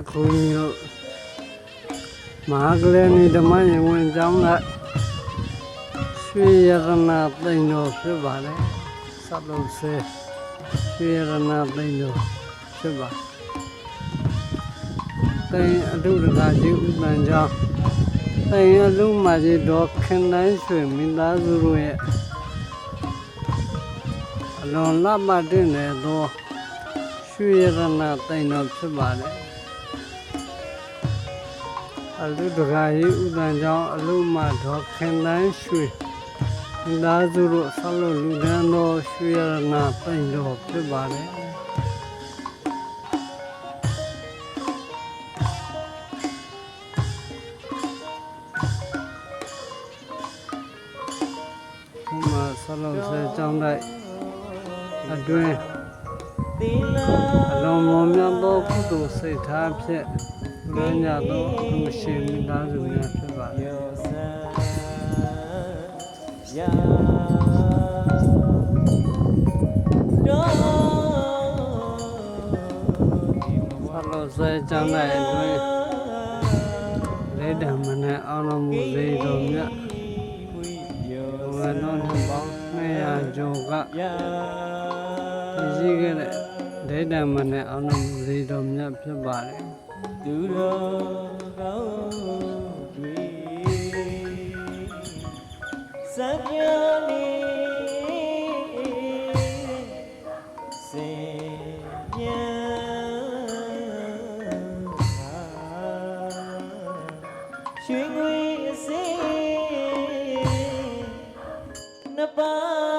ခုမျိုးမဟာကလေးနေဓမ္မယဝင်ကျောင်းကရွှေရတနာသိန်းတော်ဖြစ်ပါလေစလုံးဆဲရွှေရတနာသိန်းတော်ဖြစ်ပါသိန်းအထုတကာကြီးဥပန်ကျောင်းသိန်းအလုံးမကြီးတော်ခင်တိုင်းရွှေမိသားစုတို့ရဲ့အလွန်လှပတဲ့နယ်သောရွှေရတနာသိန်းတော်ဖြစ်ပါလေအလူတကာကြီးဥပန်ကျောင်းအလုံးမတော်ခင်တိုင်းရွှေမိသားစုတို့ဆောက်လုပ်လူဒန်းသောရွှေရတနာသိန်းတော်ဖြစ်ပါလေဆောက်လုပ်ဆဲကျောင်းတိုက်အတွင်းအလုံးမောမြတ်သောကုသိုလ်စိတ်ထားဖြင့်လွန်ညသောအမှုရှင်မိသားစုများဖြစ်ပါလေဆောက်လုပ်ဆဲကျောင်းတိုက်အတွင်းလေးတံမနဲ့အောင်တော်မူစေတော်မြတ်ဝေနောနှစ်ပေါင်း200ကျော်ကရှိခဲ့တဲ့ဒိဋ္ဌမနဲ့အောင်တော်မူစေတော်မြတ်ဖြစ်ပါတယ်သူတော်ကောင်းတွေစံပြနေစင်ပြန်ရွှေငွေအစင်းနှစ်ပါး